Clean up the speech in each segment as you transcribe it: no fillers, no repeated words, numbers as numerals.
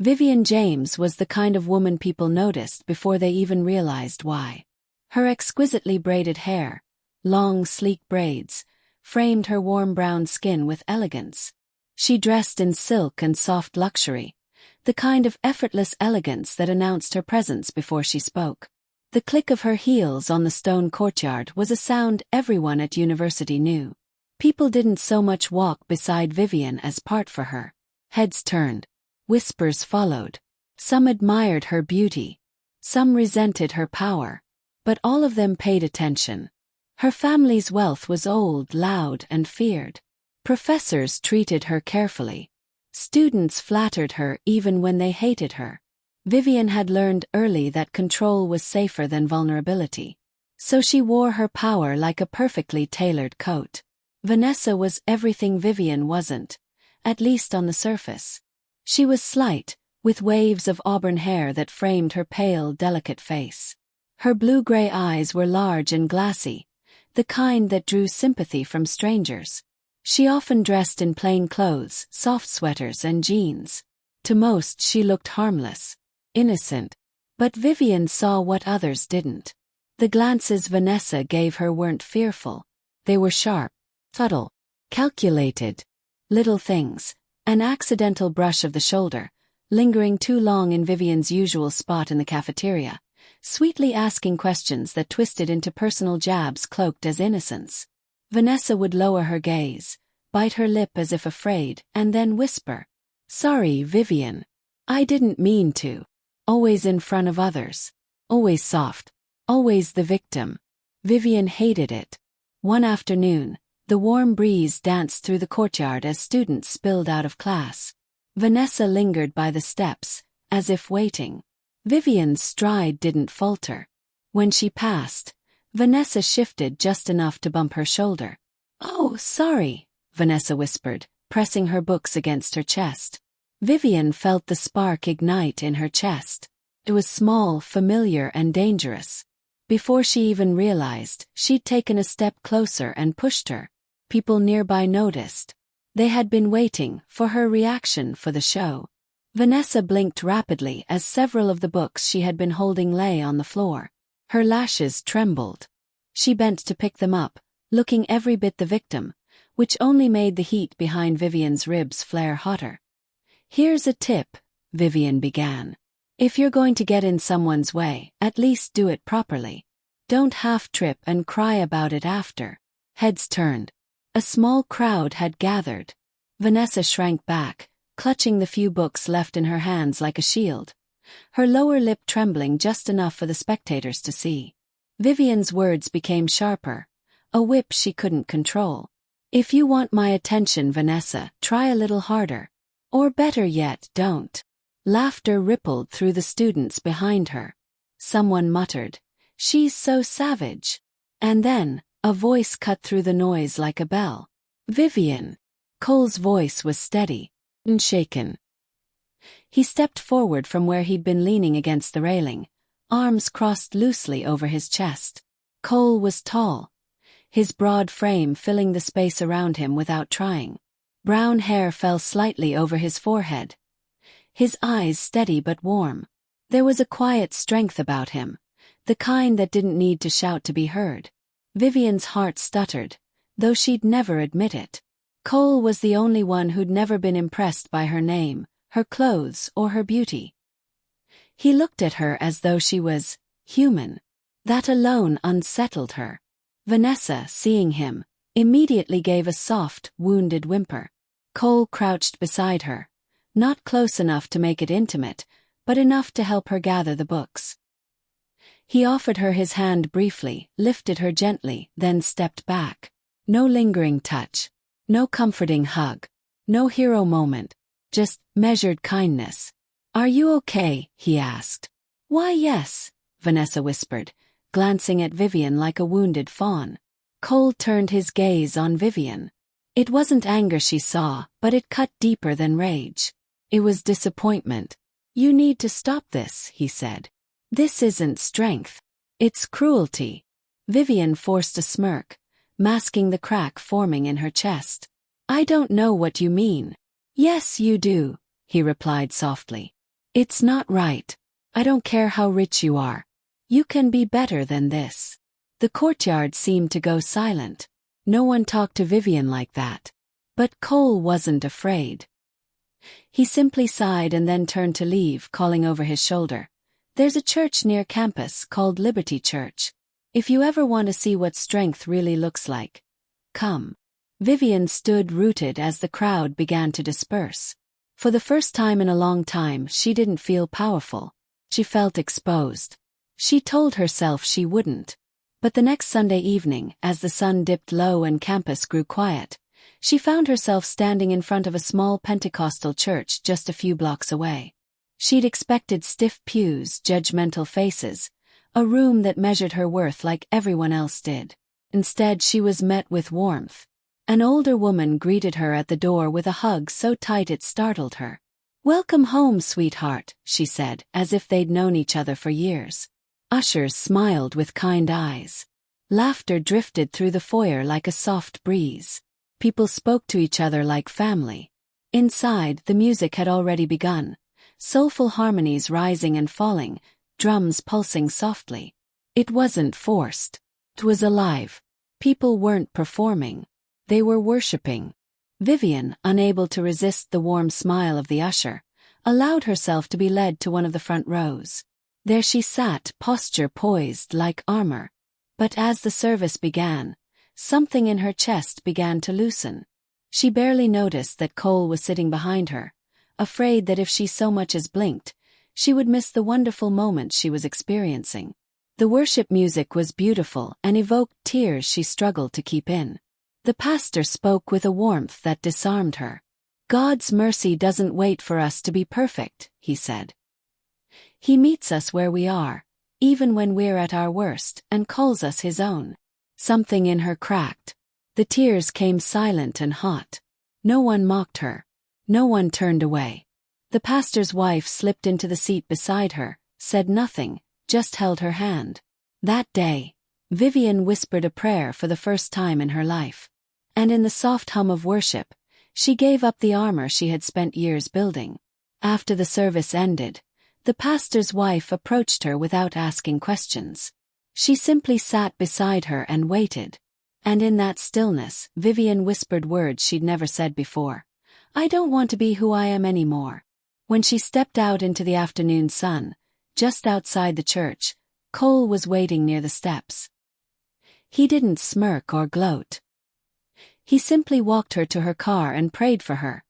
Vivian James was the kind of woman people noticed before they even realized why. Her exquisitely braided hair, long sleek braids, framed her warm brown skin with elegance. She dressed in silk and soft luxury, the kind of effortless elegance that announced her presence before she spoke. The click of her heels on the stone courtyard was a sound everyone at university knew. People didn't so much walk beside Vivian as part for her. Heads turned. Whispers followed. Some admired her beauty. Some resented her power. But all of them paid attention. Her family's wealth was old, loud, and feared. Professors treated her carefully. Students flattered her even when they hated her. Vivian had learned early that control was safer than vulnerability. So she wore her power like a perfectly tailored coat. Vanessa was everything Vivian wasn't, at least on the surface. She was slight, with waves of auburn hair that framed her pale, delicate face. Her blue-gray eyes were large and glassy, the kind that drew sympathy from strangers. She often dressed in plain clothes, soft sweaters and jeans. To most she looked harmless, innocent. But Vivian saw what others didn't. The glances Vanessa gave her weren't fearful. They were sharp, subtle, calculated. Little things, an accidental brush of the shoulder, lingering too long in Vivian's usual spot in the cafeteria, sweetly asking questions that twisted into personal jabs cloaked as innocence. Vanessa would lower her gaze, bite her lip as if afraid, and then whisper, "Sorry, Vivian. I didn't mean to." Always in front of others. Always soft. Always the victim. Vivian hated it. One afternoon, the warm breeze danced through the courtyard as students spilled out of class. Vanessa lingered by the steps, as if waiting. Vivian's stride didn't falter. When she passed, Vanessa shifted just enough to bump her shoulder. "Oh, sorry," Vanessa whispered, pressing her books against her chest. Vivian felt the spark ignite in her chest. It was small, familiar, and dangerous. Before she even realized, she'd taken a step closer and pushed her. People nearby noticed. They had been waiting for her reaction for the show. Vanessa blinked rapidly as several of the books she had been holding lay on the floor. Her lashes trembled. She bent to pick them up, looking every bit the victim, which only made the heat behind Vivian's ribs flare hotter. "Here's a tip," Vivian began. "If you're going to get in someone's way, at least do it properly. Don't half-trip and cry about it after." Heads turned. A small crowd had gathered. Vanessa shrank back, clutching the few books left in her hands like a shield, her lower lip trembling just enough for the spectators to see. Vivian's words became sharper, a whip she couldn't control. "If you want my attention, Vanessa, try a little harder. Or better yet, don't." Laughter rippled through the students behind her. Someone muttered, "She's so savage." And then, a voice cut through the noise like a bell. "Vivian." Cole's voice was steady, unshaken. He stepped forward from where he'd been leaning against the railing, arms crossed loosely over his chest. Cole was tall, his broad frame filling the space around him without trying. Brown hair fell slightly over his forehead. His eyes steady but warm. There was a quiet strength about him, the kind that didn't need to shout to be heard. Vivian's heart stuttered, though she'd never admit it. Cole was the only one who'd never been impressed by her name, her clothes, or her beauty. He looked at her as though she was human. That alone unsettled her. Vanessa, seeing him, immediately gave a soft, wounded whimper. Cole crouched beside her, not close enough to make it intimate, but enough to help her gather the books. He offered her his hand briefly, lifted her gently, then stepped back. No lingering touch. No comforting hug. No hero moment. Just measured kindness. "Are you okay?" he asked. "Why, yes," Vanessa whispered, glancing at Vivian like a wounded fawn. Cole turned his gaze on Vivian. It wasn't anger she saw, but it cut deeper than rage. It was disappointment. "You need to stop this," he said. "This isn't strength. It's cruelty." Vivian forced a smirk, masking the crack forming in her chest. "I don't know what you mean." "Yes, you do," he replied softly. It's not right. I don't care how rich you are. You can be better than this. The courtyard seemed to go silent. No one talked to Vivian like that. But Cole wasn't afraid. He simply sighed and then turned to leave, calling over his shoulder. There's a church near campus called Liberty Church. If you ever want to see what strength really looks like, come. Vivian stood rooted as the crowd began to disperse. For the first time in a long time, she didn't feel powerful. She felt exposed. She told herself she wouldn't. But the next Sunday evening, as the sun dipped low and campus grew quiet, she found herself standing in front of a small Pentecostal church just a few blocks away. She'd expected stiff pews, judgmental faces, a room that measured her worth like everyone else did. Instead, she was met with warmth. An older woman greeted her at the door with a hug so tight it startled her. "Welcome home, sweetheart," she said, as if they'd known each other for years. Ushers smiled with kind eyes. Laughter drifted through the foyer like a soft breeze. People spoke to each other like family. Inside, the music had already begun, soulful harmonies rising and falling, drums pulsing softly. It wasn't forced. It was alive. People weren't performing. They were worshipping. Vivian, unable to resist the warm smile of the usher, allowed herself to be led to one of the front rows. There she sat, posture poised like armor. But as the service began, something in her chest began to loosen. She barely noticed that Cole was sitting behind her, afraid that if she so much as blinked, she would miss the wonderful moment she was experiencing. The worship music was beautiful and evoked tears she struggled to keep in. The pastor spoke with a warmth that disarmed her. "God's mercy doesn't wait for us to be perfect," he said. "He meets us where we are, even when we're at our worst, and calls us his own." Something in her cracked. The tears came silent and hot. No one mocked her. No one turned away. The pastor's wife slipped into the seat beside her, said nothing, just held her hand. That day, Vivian whispered a prayer for the first time in her life. And in the soft hum of worship, she gave up the armor she had spent years building. After the service ended, the pastor's wife approached her without asking questions. She simply sat beside her and waited. And in that stillness, Vivian whispered words she'd never said before. "I don't want to be who I am anymore." When she stepped out into the afternoon sun, just outside the church, Cole was waiting near the steps. He didn't smirk or gloat. He simply walked her to her car and prayed for her.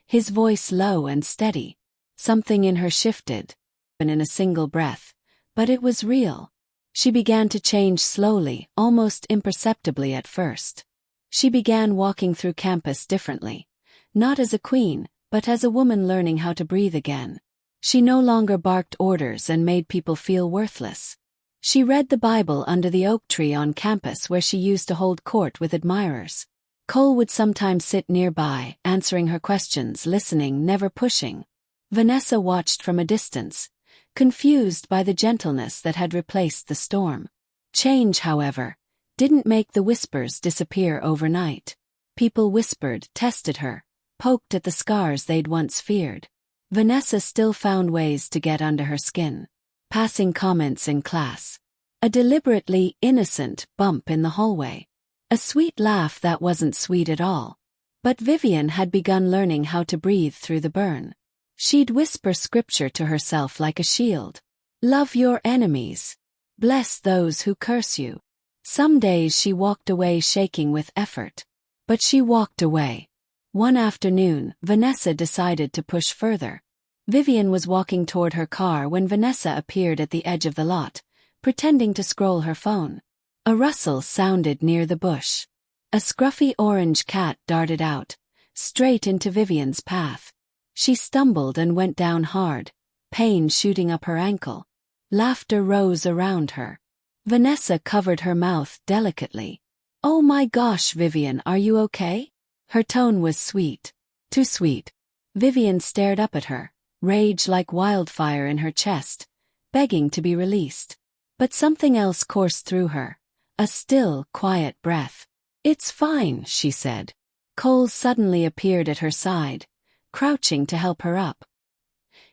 His voice low and steady. Something in her shifted, and in a single breath. But it was real. She began to change slowly, almost imperceptibly at first. She began walking through campus differently. Not as a queen, but as a woman learning how to breathe again. She no longer barked orders and made people feel worthless. She read the Bible under the oak tree on campus where she used to hold court with admirers. Cole would sometimes sit nearby, answering her questions, listening, never pushing. Vanessa watched from a distance, confused by the gentleness that had replaced the storm. Change, however, didn't make the whispers disappear overnight. People whispered, tested her, poked at the scars they'd once feared. Vanessa still found ways to get under her skin. Passing comments in class. A deliberately innocent bump in the hallway. A sweet laugh that wasn't sweet at all. But Vivian had begun learning how to breathe through the burn. She'd whisper scripture to herself like a shield. "Love your enemies. Bless those who curse you." Some days she walked away shaking with effort. But she walked away. One afternoon, Vanessa decided to push further. Vivian was walking toward her car when Vanessa appeared at the edge of the lot, pretending to scroll her phone. A rustle sounded near the bush. A scruffy orange cat darted out, straight into Vivian's path. She stumbled and went down hard, pain shooting up her ankle. Laughter rose around her. Vanessa covered her mouth delicately. "Oh my gosh, Vivian, are you okay?" Her tone was sweet. Too sweet. Vivian stared up at her, rage like wildfire in her chest, begging to be released. But something else coursed through her. A still, quiet breath. "It's fine," she said. Cole suddenly appeared at her side, crouching to help her up.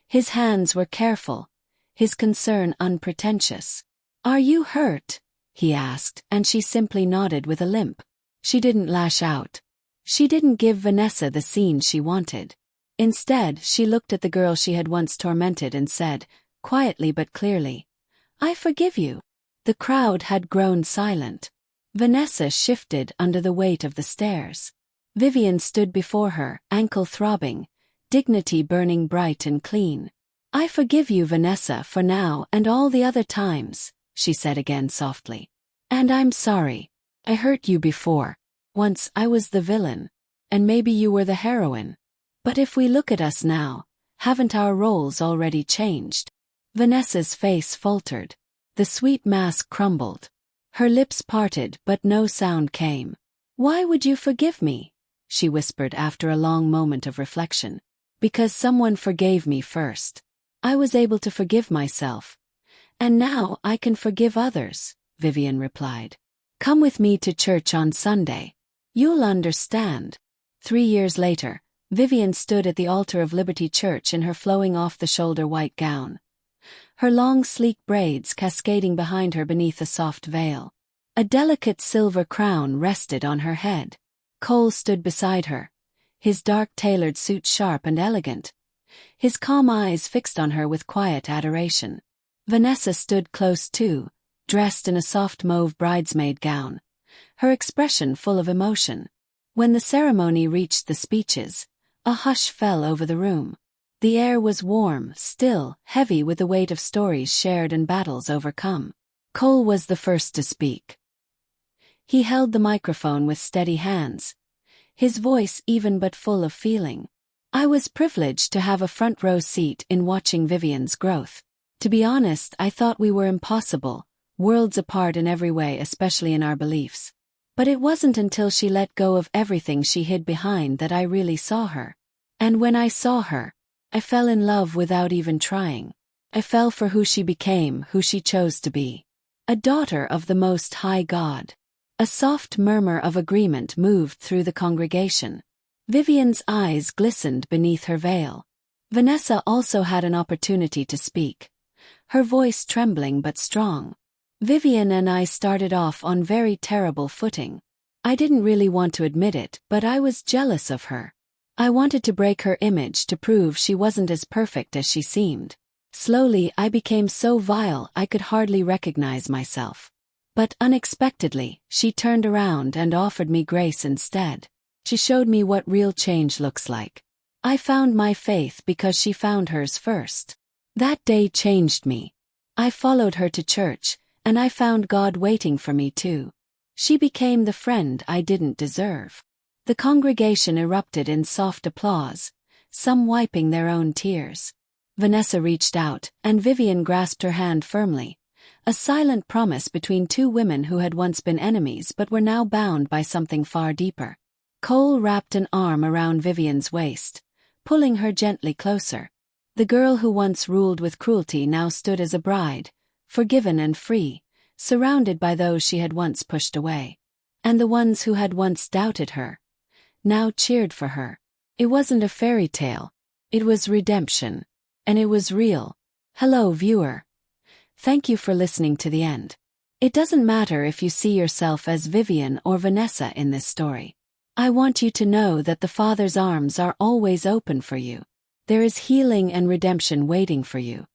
His hands were careful, his concern unpretentious. "Are you hurt?" he asked, and she simply nodded with a limp. She didn't lash out. She didn't give Vanessa the scene she wanted. Instead, she looked at the girl she had once tormented and said, quietly but clearly, "I forgive you." The crowd had grown silent. Vanessa shifted under the weight of the stares. Vivian stood before her, ankle throbbing, dignity burning bright and clean. "I forgive you, Vanessa, for now and all the other times," she said again softly. "And I'm sorry. I hurt you before. Once I was the villain. And maybe you were the heroine. But if we look at us now, haven't our roles already changed?" Vanessa's face faltered. The sweet mask crumbled. Her lips parted but no sound came. "Why would you forgive me?" she whispered after a long moment of reflection. "Because someone forgave me first. I was able to forgive myself. And now I can forgive others," Vivian replied. "Come with me to church on Sunday. You'll understand." 3 years later, Vivian stood at the altar of Liberty Church in her flowing off-the-shoulder white gown. Her long sleek braids cascading behind her beneath a soft veil. A delicate silver crown rested on her head. Cole stood beside her, his dark tailored suit sharp and elegant, his calm eyes fixed on her with quiet adoration. Vanessa stood close too, dressed in a soft mauve bridesmaid gown, her expression full of emotion. When the ceremony reached the speeches, a hush fell over the room. The air was warm, still, heavy with the weight of stories shared and battles overcome. Cole was the first to speak. He held the microphone with steady hands, his voice even but full of feeling. "I was privileged to have a front-row seat in watching Vivian's growth. To be honest, I thought we were impossible, worlds apart in every way, especially in our beliefs. But it wasn't until she let go of everything she hid behind that I really saw her. And when I saw her, I fell in love without even trying. I fell for who she became, who she chose to be. A daughter of the Most High God." A soft murmur of agreement moved through the congregation. Vivian's eyes glistened beneath her veil. Vanessa also had an opportunity to speak, her voice trembling but strong. "Vivian and I started off on very terrible footing. I didn't really want to admit it, but I was jealous of her. I wanted to break her image to prove she wasn't as perfect as she seemed. Slowly I became so vile I could hardly recognize myself. But unexpectedly, she turned around and offered me grace instead. She showed me what real change looks like. I found my faith because she found hers first. That day changed me. I followed her to church, and I found God waiting for me too. She became the friend I didn't deserve." The congregation erupted in soft applause, some wiping their own tears. Vanessa reached out, and Vivian grasped her hand firmly, a silent promise between two women who had once been enemies but were now bound by something far deeper. Cole wrapped an arm around Vivian's waist, pulling her gently closer. The girl who once ruled with cruelty now stood as a bride, forgiven and free, surrounded by those she had once pushed away. And the ones who had once doubted her now cheered for her. It wasn't a fairy tale. It was redemption. And it was real. Hello, viewer. Thank you for listening to the end. It doesn't matter if you see yourself as Vivian or Vanessa in this story. I want you to know that the Father's arms are always open for you. There is healing and redemption waiting for you.